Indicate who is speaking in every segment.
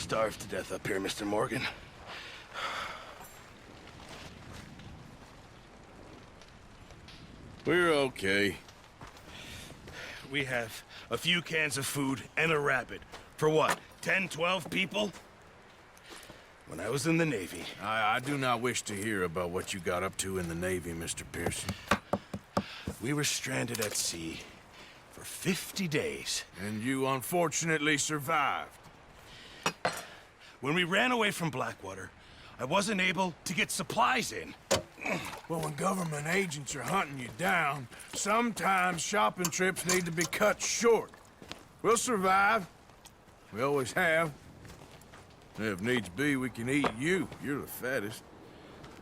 Speaker 1: starve to death up here, Mr. Morgan.
Speaker 2: We're okay.
Speaker 1: We have a few cans of food and a rabbit. For what, 10, 12 people? When I was in the Navy...
Speaker 2: I do not wish to hear about what you got up to in the Navy, Mr. Pearson.
Speaker 1: We were stranded at sea for 50 days.
Speaker 2: And you unfortunately survived.
Speaker 1: When we ran away from Blackwater, I wasn't able to get supplies in.
Speaker 2: Well, when government agents are hunting you down, sometimes shopping trips need to be cut short. We'll survive. We always have. If needs be, we can eat you. You're the fattest.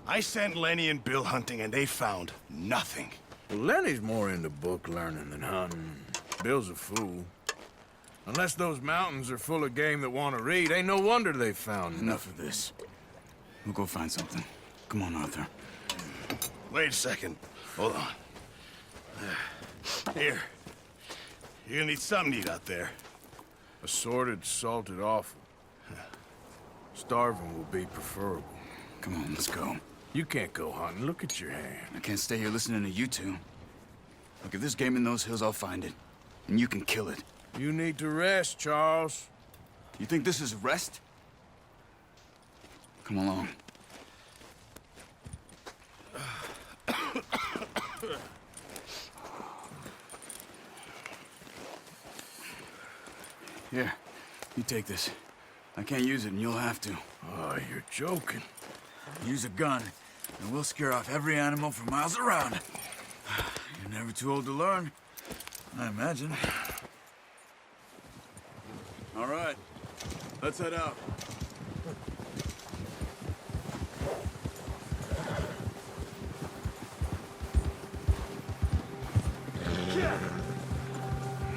Speaker 1: I sent Lenny and Bill hunting, and they found nothing.
Speaker 2: Well, Lenny's more into book learning than hunting. Bill's a fool. Unless those mountains are full of game that want to read, ain't no wonder they found
Speaker 3: Enough of this. We'll go find something. Come on, Arthur.
Speaker 1: Wait a second. Hold on. Here. You're gonna need something to eat out there.
Speaker 2: Assorted, salted offal. Starving will be preferable.
Speaker 3: Come on, let's go.
Speaker 2: You can't go hunting. Look at your hand.
Speaker 3: I can't stay here listening to you two. Look, if there's game in those hills, I'll find it. And you can kill it.
Speaker 2: You need to rest, Charles.
Speaker 3: You think this is rest? Come along. Here, you take this. I can't use it, and you'll have to.
Speaker 2: Oh, you're joking.
Speaker 3: Use a gun, and we'll scare off every animal for miles around. You're never too old to learn, I imagine. All right, let's head out.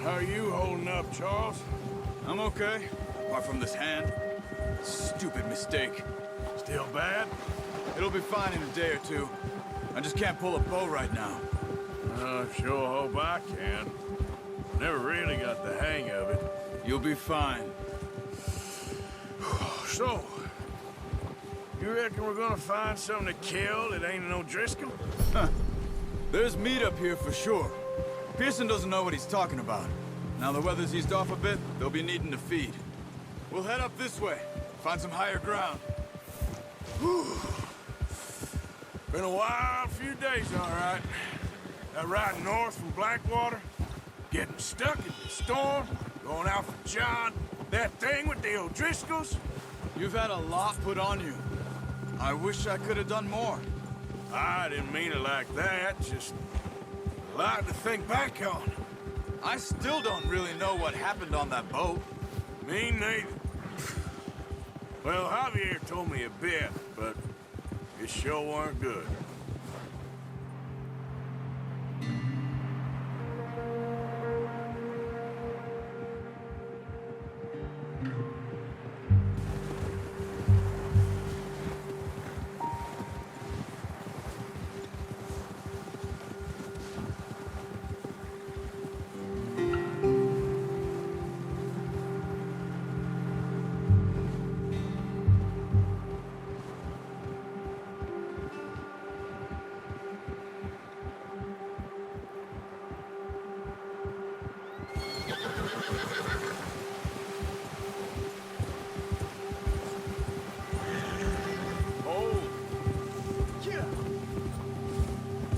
Speaker 2: How are you holding up, Charles?
Speaker 3: I'm okay, apart from this hand. Stupid mistake.
Speaker 2: Still bad?
Speaker 3: It'll be fine in a day or two. I just can't pull a bow right now.
Speaker 2: Sure hope I can. Never really got the hang of it.
Speaker 3: You'll be fine.
Speaker 2: So, you reckon we're gonna find something to kill that ain't no Driscoll?
Speaker 3: There's meat up here for sure. Pearson doesn't know what he's talking about. Now the weather's eased off a bit, they'll be needing to feed. We'll head up this way, find some higher ground.
Speaker 2: Been a wild few days, all right. That ride north from Blackwater, getting stuck in the storm, going out for John, that thing with the O'Driscolls.
Speaker 3: You've had a lot put on you. I wish I could have done more.
Speaker 2: I didn't mean it like that, just a lot to think back on.
Speaker 3: I still don't really know what happened on that boat.
Speaker 2: Me neither. Well, Javier told me a bit, but it sure weren't good.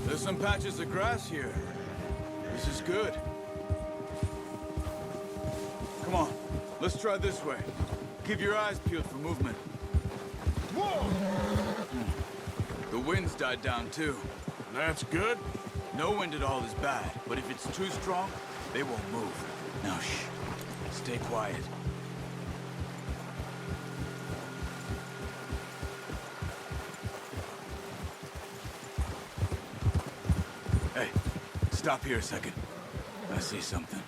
Speaker 3: There's some patches of grass here. This is good. Come on, let's try this way. Keep your eyes peeled for movement. Whoa! The wind's died down too.
Speaker 2: That's good.
Speaker 3: No wind at all is bad, but if it's too strong, they won't move. Now shh, stay quiet. Hey, stop here a second. I see something.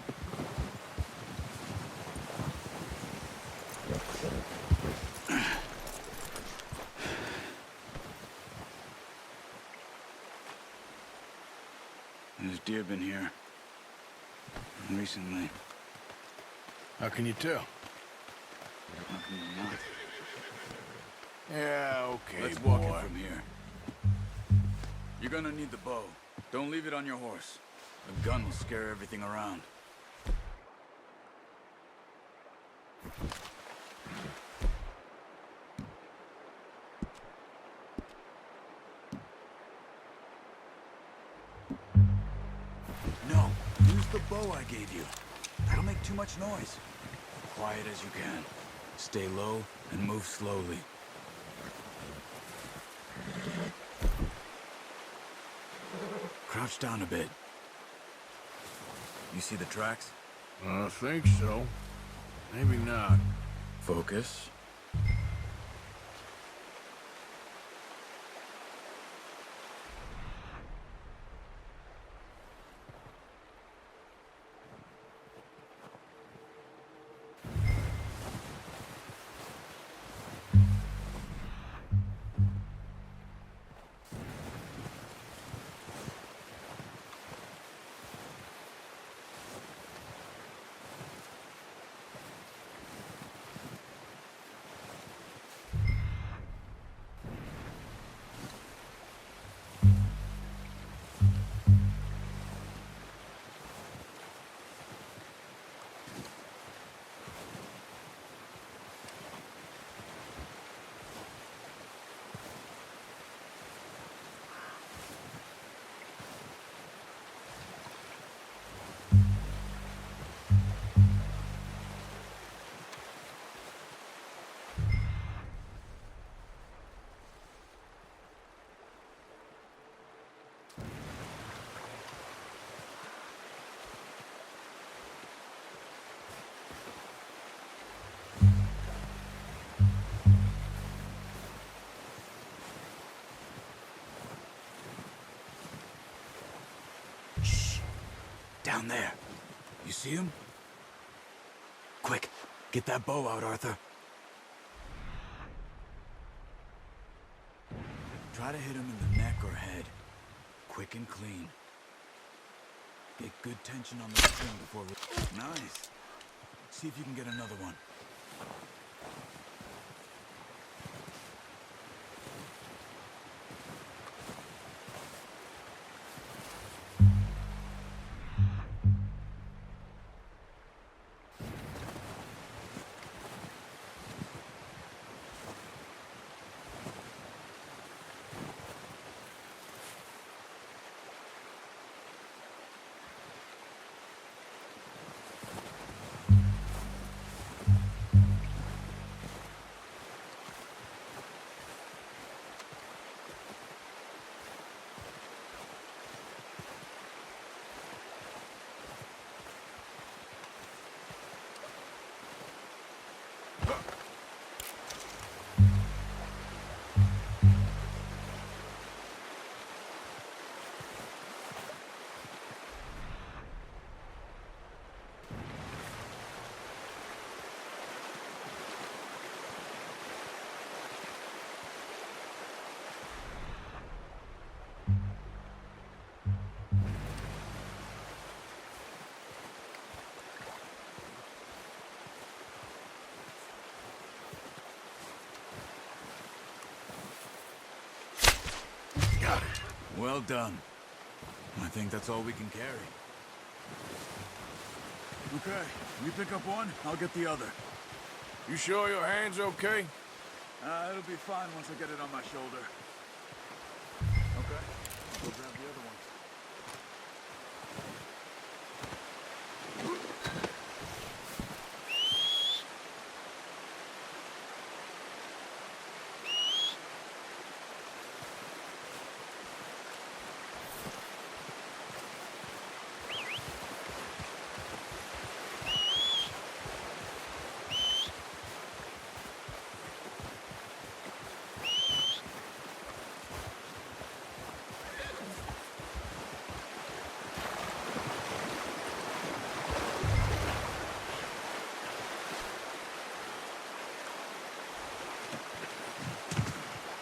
Speaker 3: There's deer been here. Recently.
Speaker 2: How can you tell?
Speaker 3: How can you not?
Speaker 2: Yeah, okay,
Speaker 3: Let's
Speaker 2: boy.
Speaker 3: walk it from here. You're gonna need the bow. Don't leave it on your horse. A gun will scare everything around. No, use the bow I gave you. That'll make too much noise. Quiet as you can. Stay low and move slowly. Crouch down a bit. You see the tracks?
Speaker 2: I think so. Maybe not.
Speaker 3: Focus. Down there. You see him? Quick, get that bow out, Arthur. Try to hit him in the neck or head. Quick and clean. Get good tension on the string before... Nice. See if you can get another one.
Speaker 2: Got it.
Speaker 3: Well done. I think that's all we can carry. Okay, you pick up one, I'll get the other.
Speaker 2: You sure your hand's okay?
Speaker 3: It'll be fine once I get it on my shoulder. Okay, I'll go grab the other one.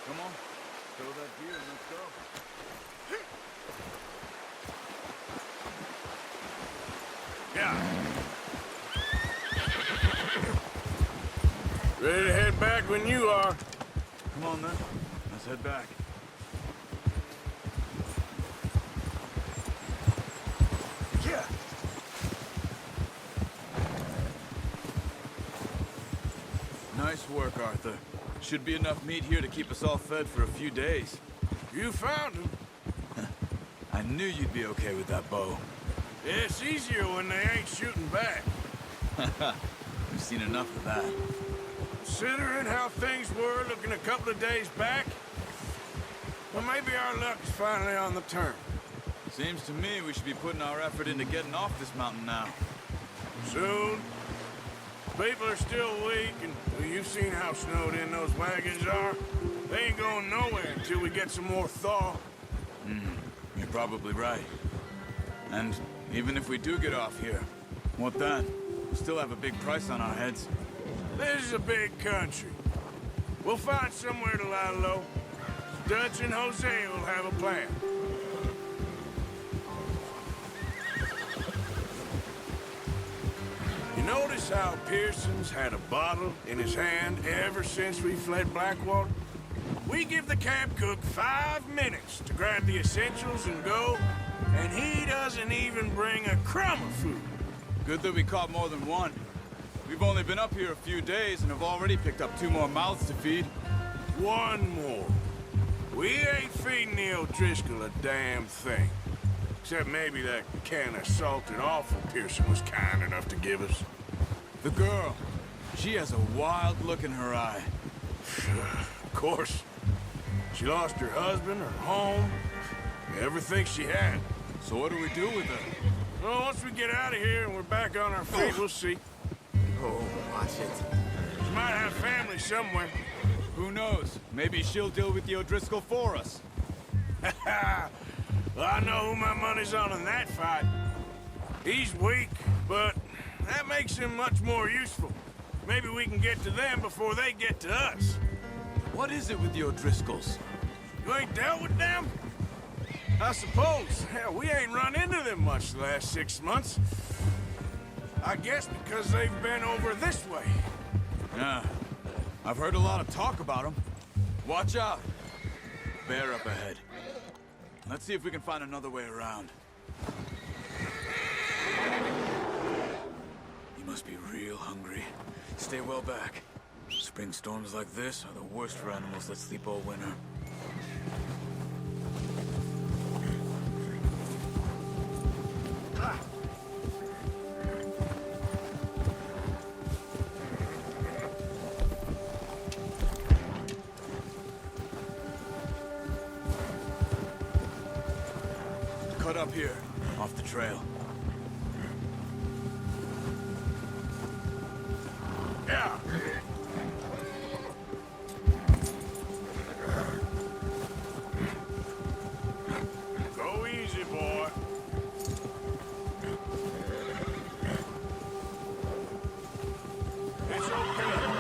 Speaker 3: Come on, throw that gear and let's go.
Speaker 2: Yeah. Ready to head back when you are.
Speaker 3: Come on, then. Let's head back.
Speaker 2: Yeah.
Speaker 3: Nice work, Arthur. Should be enough meat here to keep us all fed for a few days.
Speaker 2: You found him.
Speaker 3: I knew you'd be okay with that bow.
Speaker 2: It's easier when they ain't shooting back.
Speaker 3: We've seen enough of that.
Speaker 2: Considering how things were looking a couple of days back, well, maybe our luck is finally on the turn.
Speaker 3: Seems to me we should be putting our effort into getting off this mountain now.
Speaker 2: Soon. People are still weak, and well, you've seen how snowed in those wagons are. They ain't going nowhere until we get some more thaw.
Speaker 3: You're probably right. And even if we do get off here, what then? We still have a big price on our heads.
Speaker 2: This is a big country. We'll find somewhere to lie low. Dutch and Jose will have a plan. You notice how Pearson's had a bottle in his hand ever since we fled Blackwater? We give the camp cook 5 minutes to grab the essentials and go, and he doesn't even bring a crumb of food.
Speaker 3: Good that we caught more than one. We've only been up here a few days and have already picked up 2 more mouths to feed.
Speaker 2: One more. We ain't feeding the O'Driscoll a damn thing. Except maybe that can of salted offal Pearson was kind enough to give us.
Speaker 3: The girl. She has a wild look in her eye.
Speaker 2: Of course. She lost her husband, her home, everything she had.
Speaker 3: So what do we do with her?
Speaker 2: Well, once we get out of here and we're back on our feet, we'll see.
Speaker 4: Oh, watch it.
Speaker 2: She might have family somewhere.
Speaker 3: Who knows? Maybe she'll deal with the O'Driscoll for us.
Speaker 2: Well, I know who my money's on in that fight. He's weak, but that makes him much more useful. Maybe we can get to them before they get to us.
Speaker 3: What is it with the O'Driscolls?
Speaker 2: You ain't dealt with them? I suppose. Hell, we ain't run into them much the last 6 months. I guess because they've been over this way.
Speaker 3: Yeah. I've heard a lot of talk about them. Watch out. Bear up ahead. Let's see if we can find another way around. You must be real hungry. Stay well back. Spring storms like this are the worst for animals that sleep all winter. Cut up here, off the trail.
Speaker 2: Yeah. Go easy, boy. It's okay.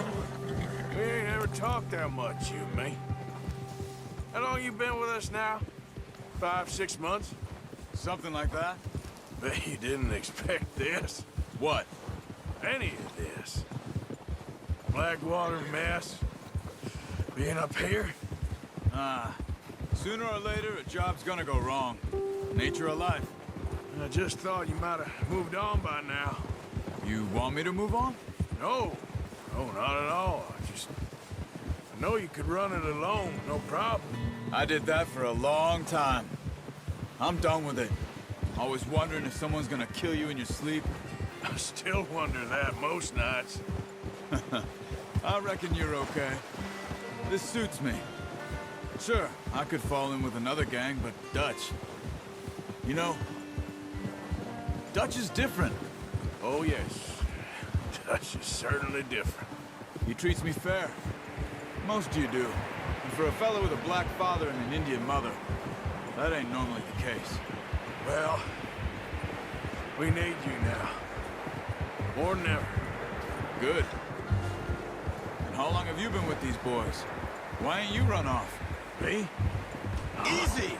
Speaker 2: We ain't ever talked that much, you and me. How long you been with us now? 5, 6 months?
Speaker 3: Something like that?
Speaker 2: Bet you didn't expect this.
Speaker 3: What?
Speaker 2: Any of this. Blackwater mess. Being up here.
Speaker 3: Sooner or later, a job's gonna go wrong. Nature of life.
Speaker 2: I just thought you might have moved on by now.
Speaker 3: You want me to move on?
Speaker 2: No. No, not at all. I know you could run it alone, no problem.
Speaker 3: I did that for a long time. I'm done with it. Always wondering if someone's gonna kill you in your sleep.
Speaker 2: I still wonder that most nights.
Speaker 3: I reckon you're okay. This suits me. Sure, I could fall in with another gang, but Dutch... You know, Dutch is different.
Speaker 2: Oh, yes. Dutch is certainly different.
Speaker 3: He treats me fair. Most of you do. And for a fellow with a black father and an Indian mother, that ain't normally the case.
Speaker 2: Well, we need you now. More than ever.
Speaker 3: Good. And how long have you been with these boys? Why ain't you run off?
Speaker 2: Me?
Speaker 3: Easy!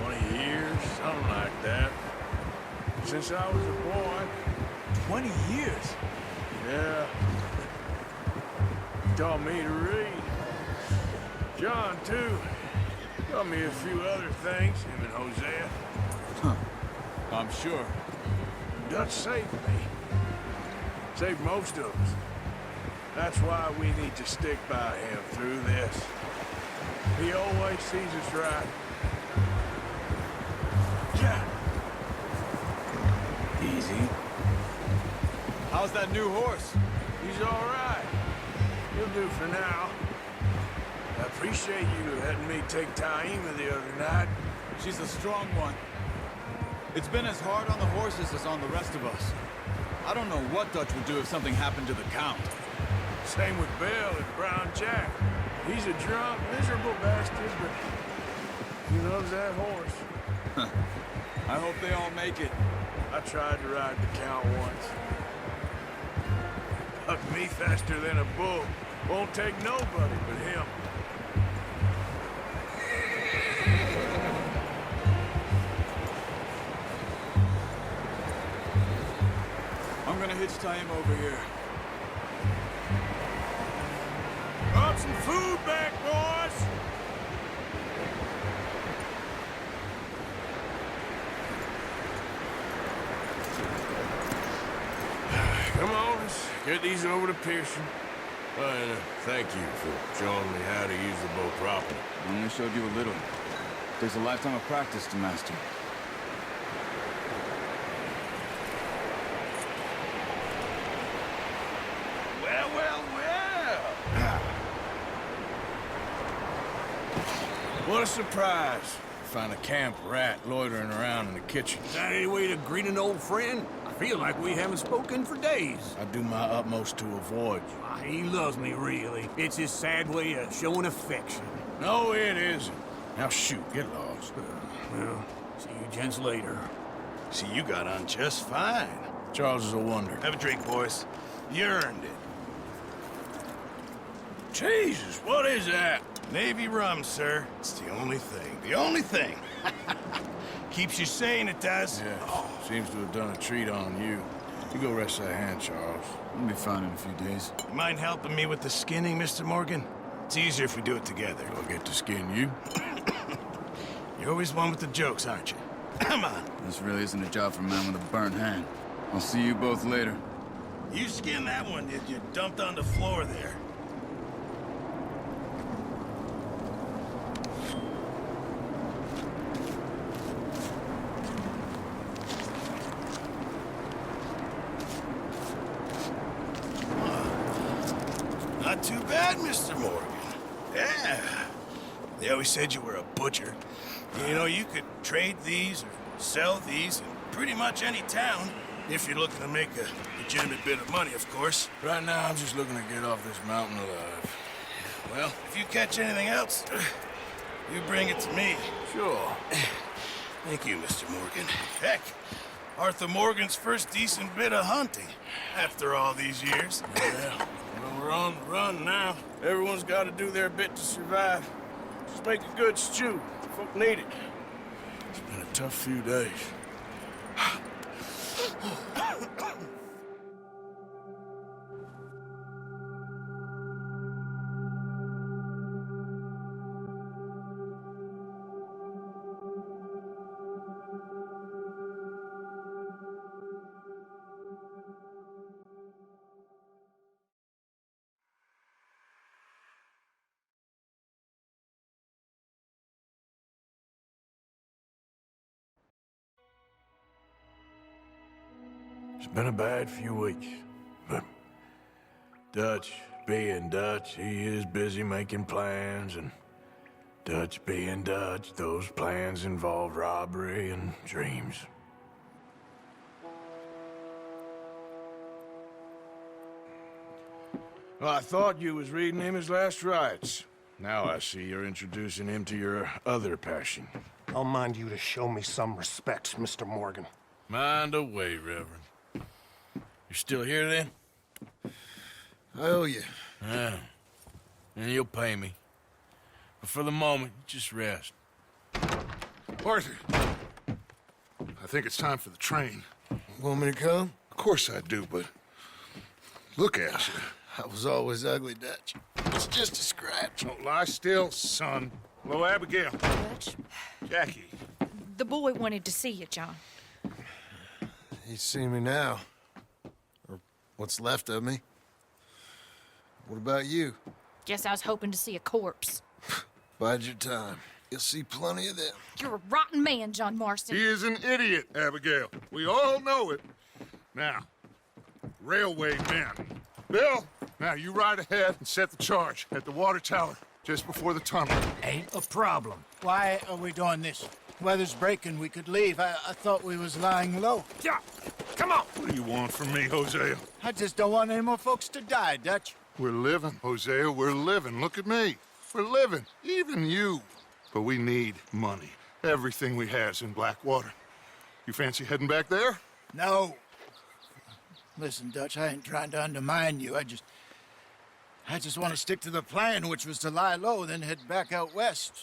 Speaker 2: 20 years, something like that. Since I was a boy.
Speaker 3: 20 years?
Speaker 2: Yeah. taught me to read. John, too. Taught me a few other things, him and Hosea.
Speaker 3: I'm sure.
Speaker 2: Dutch saved me. Saved most of us. That's why we need to stick by him through this. He always sees us right. Yeah.
Speaker 3: Easy. How's that new horse?
Speaker 2: He's all right. He'll do for now. I appreciate you letting me take Taima the other night.
Speaker 3: She's a strong one. It's been as hard on the horses as on the rest of us. I don't know what Dutch would do if something happened to the Count.
Speaker 2: Same with Bill and Brown Jack. He's a drunk, miserable bastard, but he loves that horse.
Speaker 3: I hope they all make it.
Speaker 2: I tried to ride the Count once. Hucked me faster than a bull. Won't take nobody but him.
Speaker 3: I'm gonna hitch Taim over here.
Speaker 2: Brought some food back, boys! Come on, let's get these over to Pearson. And thank you for showing me how to use the boat properly.
Speaker 3: I only showed you a little. Takes a lifetime of practice to master.
Speaker 2: Well, well, well! What a surprise. Find a camp rat loitering around in the kitchen.
Speaker 5: Is that any way to greet an old friend? I feel like we haven't spoken for days.
Speaker 2: I do my utmost to avoid you.
Speaker 5: He loves me, really. It's his sad way of showing affection.
Speaker 2: No, it isn't. Now shoot, get lost.
Speaker 5: Well, see you gents later.
Speaker 1: See, you got on just fine.
Speaker 2: Charles is a wonder.
Speaker 1: Have a drink, boys. You earned it.
Speaker 2: Jesus, what is that?
Speaker 1: Navy rum, sir. It's the only thing. The only thing. Keeps you sane, it does.
Speaker 2: Yeah, seems to have done a treat on you. You go rest that hand, Charles.
Speaker 3: We'll be fine in a few days.
Speaker 1: You mind helping me with the skinning, Mr. Morgan? It's easier if we do it together.
Speaker 2: Do I get to skin you?
Speaker 1: You're always one with the jokes, aren't you? Come on.
Speaker 3: This really isn't a job for a man with a burnt hand. I'll see you both later.
Speaker 1: You skinned that one, did you? Dumped on the floor there. Not too bad, Mr. Morgan. Yeah. They always said you were a butcher. You know, you could trade these or sell these in pretty much any town, if you're looking to make a legitimate bit of money, of course.
Speaker 2: Right now, I'm just looking to get off this mountain alive.
Speaker 1: Well, if you catch anything else, you bring it to me.
Speaker 2: Sure.
Speaker 1: Thank you, Mr. Morgan. Heck, Arthur Morgan's first decent bit of hunting after all these years.
Speaker 2: Yeah. Well, we're on the run now. Everyone's got to do their bit to survive. Just make a good stew. Folk need it. It's been a tough few days. It's been a bad few weeks, but Dutch being Dutch, he is busy making plans, and Dutch being Dutch, those plans involve robbery and dreams. Well, I thought you was reading him his last rites. Now I see you're introducing him to your other passion.
Speaker 6: I'll mind you to show me some respect, Mr. Morgan.
Speaker 2: Mind away, Reverend. You're still here, then?
Speaker 1: I owe you.
Speaker 2: Yeah. And you'll pay me. But for the moment, just rest.
Speaker 7: Arthur, I think it's time for the train.
Speaker 1: Want me to come?
Speaker 7: Of course I do, but look at you.
Speaker 1: I was always ugly, Dutch. It's just a scratch.
Speaker 7: Don't lie still, son. Hello, Abigail.
Speaker 8: Dutch,
Speaker 7: Jackie.
Speaker 8: the boy wanted to see you, John.
Speaker 1: He's seen me now. Or what's left of me. What about you?
Speaker 8: Guess I was hoping to see a corpse.
Speaker 1: Bide your time. You'll see plenty of them.
Speaker 8: You're a rotten man, John Marston.
Speaker 7: He is an idiot, Abigail. We all know it. Now, railway men. Bill, now you ride ahead and set the charge at the water tower just before the tunnel.
Speaker 9: Ain't a problem. Why are we doing this? Weather's breaking. We could leave. I thought we was lying low.
Speaker 7: Yeah, come on. What do you want from me, Hosea?
Speaker 9: I just don't want any more folks to die, Dutch.
Speaker 7: We're living, Hosea. We're living. Look at me. We're living. Even you. But we need money. Everything we has in Blackwater. You fancy heading back there?
Speaker 9: No. Listen, Dutch, I ain't trying to undermine you. I just want to stick to the plan, which was to lie low, then head back out west.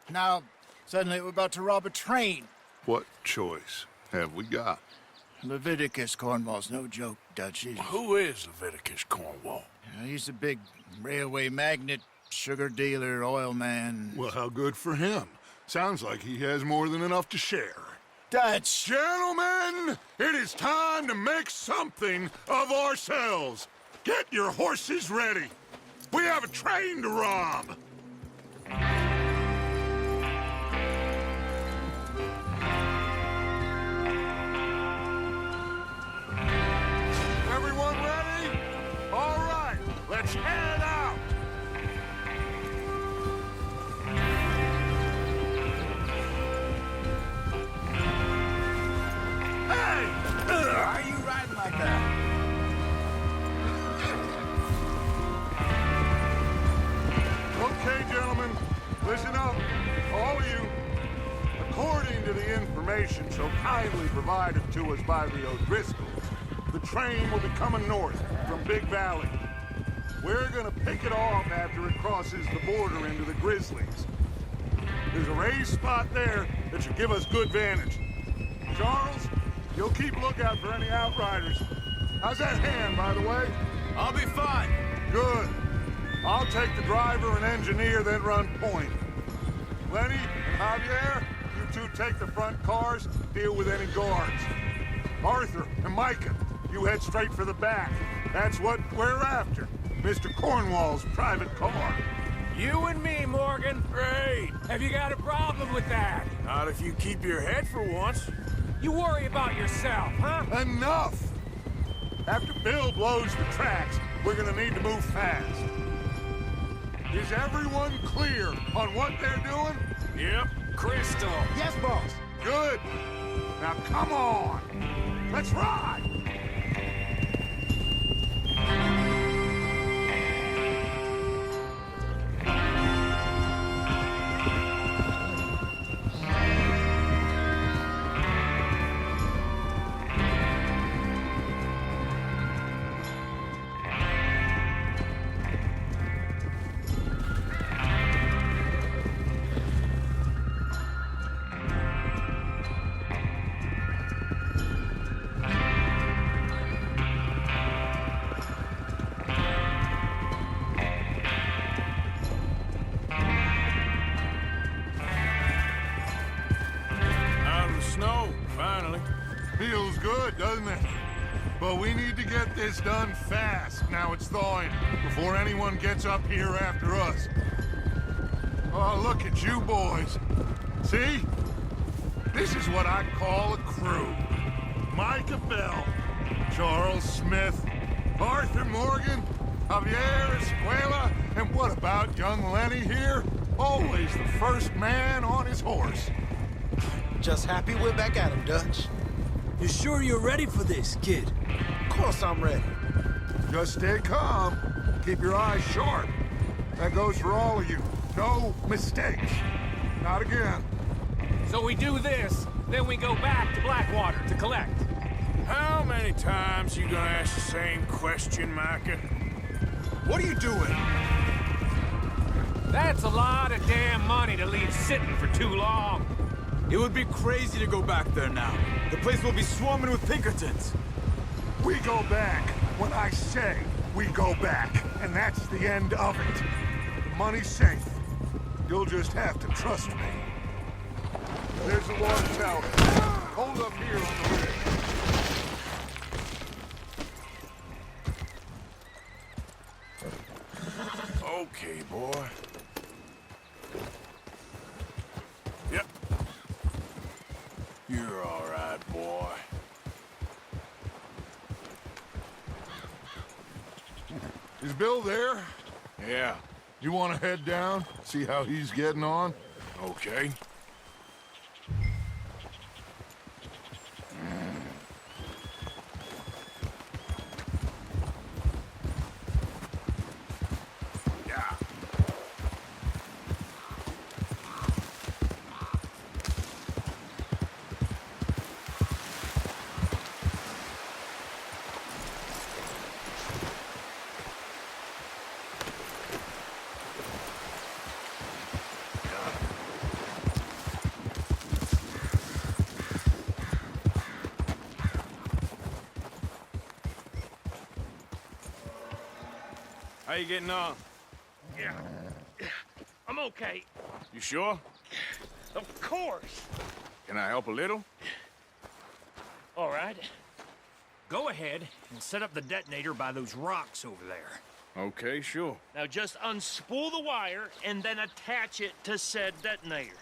Speaker 9: Now, suddenly we're about to rob a train.
Speaker 7: What choice have we got?
Speaker 9: Leviticus Cornwall's no joke, Dutch.
Speaker 2: Who is Leviticus Cornwall?
Speaker 9: He's a big railway magnate, sugar dealer, oil man.
Speaker 7: Well, how good for him. Sounds like he has more than enough to share.
Speaker 9: Dutch!
Speaker 7: Gentlemen, it is time to make something of ourselves. Get your horses ready. We have a train to rob. Everyone ready? All right, let's head out. Hey!
Speaker 9: Why are you riding like that?
Speaker 7: Okay, gentlemen, listen up, all of you. According to the information so kindly provided to us by the O'Driscolls, the train will be coming north from Big Valley. We're gonna pick it off after it crosses the border into the Grizzlies. There's a raised spot there that should give us good vantage. Charles, you'll keep lookout for any outriders. How's that hand, by the way?
Speaker 3: I'll be fine.
Speaker 7: Good. I'll take the driver and engineer, then run point. Lenny and Javier, you two take the front cars, deal with any guards. Arthur and Micah, you head straight for the back. That's what we're after. Mr. Cornwall's private car.
Speaker 5: You and me, Morgan. Great. Have you got a problem with that?
Speaker 2: Not if you keep your head for once.
Speaker 5: You worry about yourself, huh?
Speaker 7: Enough! After Bill blows the tracks, we're gonna need to move fast. Is everyone clear on what they're doing?
Speaker 2: Yep.
Speaker 5: Crystal.
Speaker 9: Yes, boss.
Speaker 7: Good. Now come on. Let's ride. Feels good, doesn't it? But we need to get this done fast. Now it's thawing, before anyone gets up here after us. Oh, look at you boys. See? This is what I call a crew. Micah Bell, Charles Smith, Arthur Morgan, Javier Escuela, and what about young Lenny here? Always the first man on his horse.
Speaker 4: Just happy we're back at him, Dutch.
Speaker 5: You sure you're ready for this, kid?
Speaker 4: Of course I'm ready.
Speaker 7: Just stay calm. Keep your eyes sharp. That goes for all of you. No mistakes. Not again.
Speaker 5: So we do this, then we go back to Blackwater to collect.
Speaker 2: How many times you gonna ask the same question, Micah?
Speaker 4: What are you doing?
Speaker 5: That's a lot of damn money to leave sitting for too long.
Speaker 3: It would be crazy to go back there now. The place will be swarming with Pinkertons.
Speaker 7: We go back. When I say we go back, and that's the end of it. money safe. You'll just have to trust me. There's the water tower. Hold up here on the ridge.
Speaker 2: Okay, boy. Yep. You're all right, boy.
Speaker 7: Is Bill there?
Speaker 2: Yeah,
Speaker 7: You want to head down? See how he's getting on?
Speaker 2: okay. Yeah. How you getting on?
Speaker 10: Yeah. I'm okay.
Speaker 2: You sure?
Speaker 10: Of course.
Speaker 2: Can I help a little?
Speaker 10: All right. Go ahead and set up the detonator by those rocks over there.
Speaker 2: Okay, sure.
Speaker 10: Now just unspool the wire and then attach it to said detonator.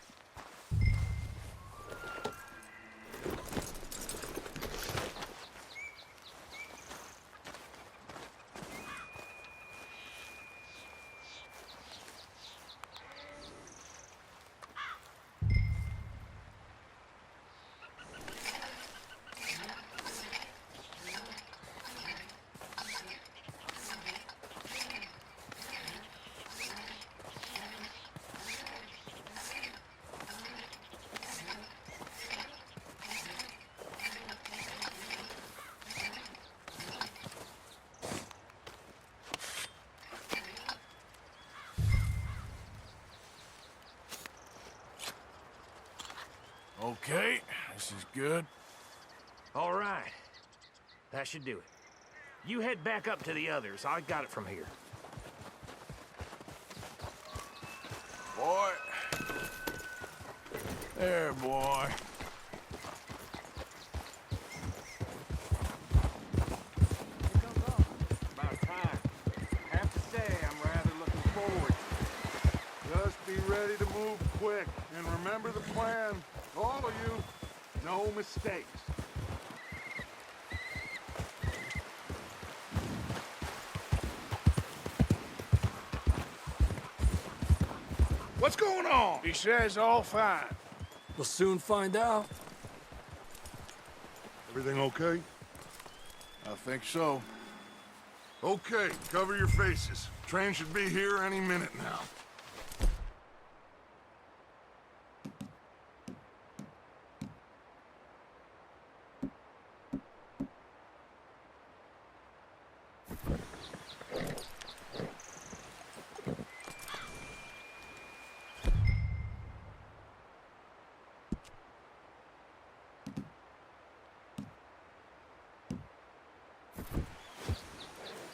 Speaker 2: Okay, this is good.
Speaker 10: All right. That should do it. You head back up to the others. I got it from here.
Speaker 2: Boy. There, boy.
Speaker 7: About time. I have to say, I'm rather looking forward. Just be ready to move quick, and remember the plan. All of you, no mistakes.
Speaker 2: What's going on? He says all fine.
Speaker 5: We'll soon find out.
Speaker 7: Everything okay?
Speaker 2: I think so.
Speaker 7: Okay, cover your faces. Train should be here any minute now.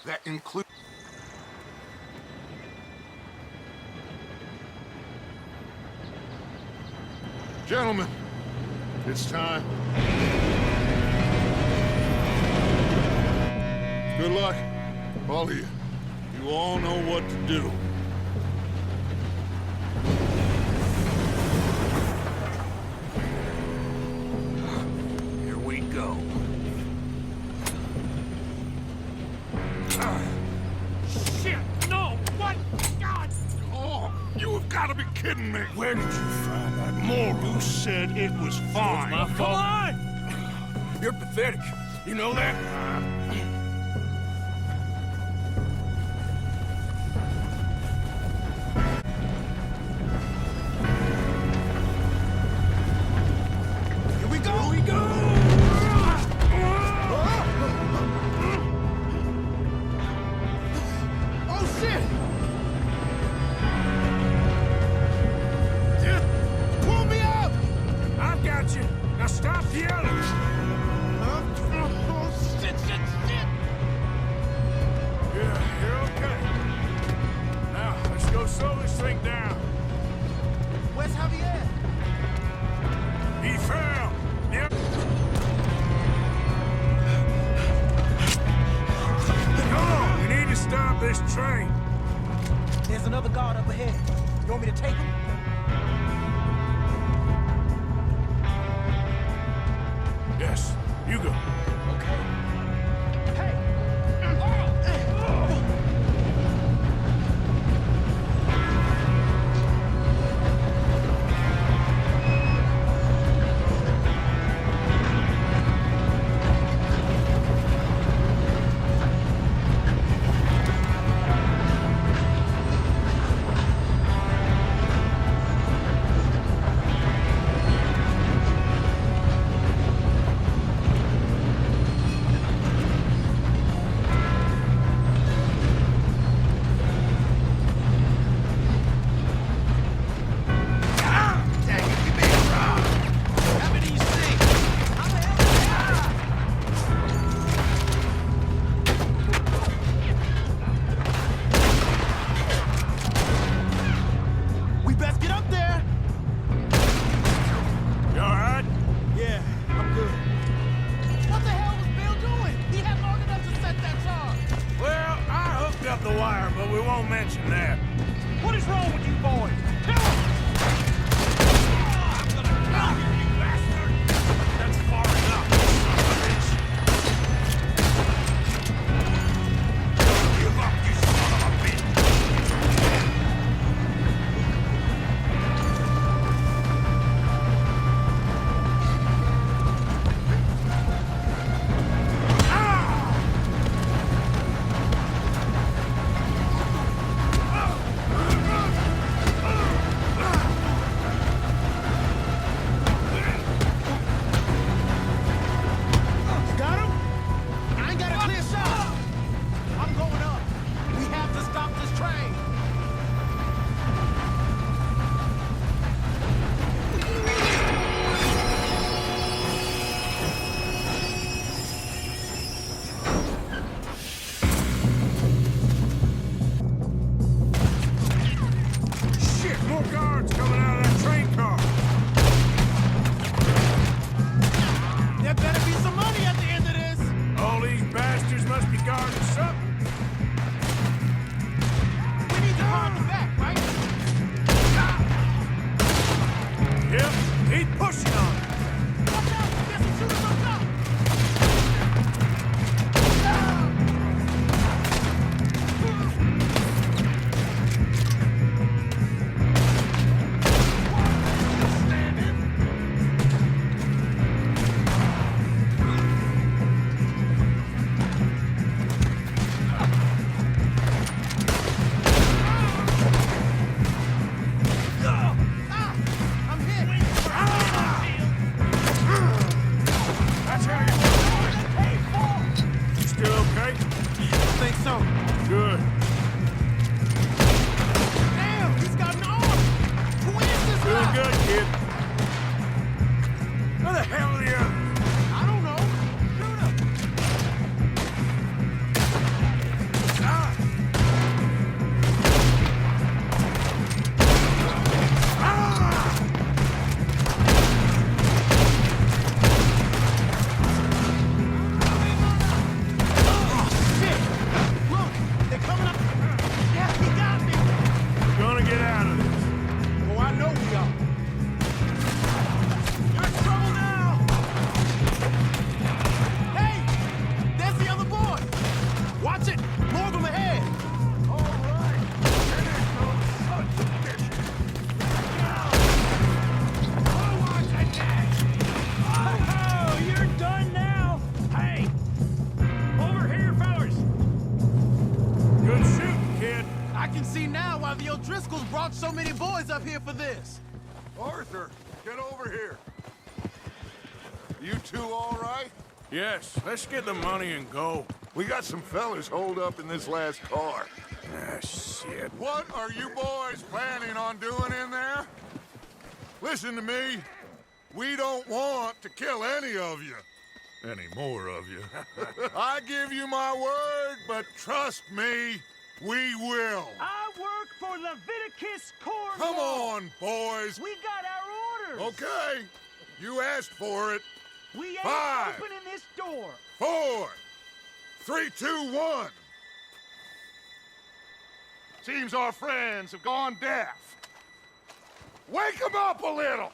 Speaker 7: That includes... Gentlemen, it's time. Good luck, all of you. You all know what to do.
Speaker 10: Here we go. Shit! No! What? God!
Speaker 7: Oh, you have got to be kidding me.
Speaker 2: Where did you find that moral?
Speaker 7: You said it was fine.
Speaker 2: Come on! You're pathetic. You know that?
Speaker 9: Here we go! Here we go! Oh, shit! Pull me up!
Speaker 2: I've got you. Now stop yelling.
Speaker 9: Oh, shit, shit, shit!
Speaker 2: Yeah, you're okay. Now, let's go slow Yep. Come on, we need to stop this train.
Speaker 4: There's another guard up ahead. You want me to take him?
Speaker 2: Yes, you go. Up the wire, but we won't mention that.
Speaker 10: What is wrong with you boys? Kill him! I'm gonna kill you, you bastard! That's far enough, son of a bitch! Give up, you son of a bitch!
Speaker 4: So many boys up here for this.
Speaker 7: Arthur, get over here. You two all right?
Speaker 2: Yes, let's get the money and go.
Speaker 7: We got some fellas holed up in this last car.
Speaker 2: Ah, shit.
Speaker 7: What are you boys planning on doing in there? Listen to me. We don't want to kill any of you. Any more of you. I give you my word, but trust me, we will.
Speaker 10: I work for Leviticus Corps.
Speaker 7: Come on, boys.
Speaker 10: We got our orders.
Speaker 7: Okay. You asked for it.
Speaker 4: We ain't
Speaker 7: 5,
Speaker 4: opening this door.
Speaker 7: 4, 3, 2, 1. Seems our friends have gone deaf. Wake them up a little!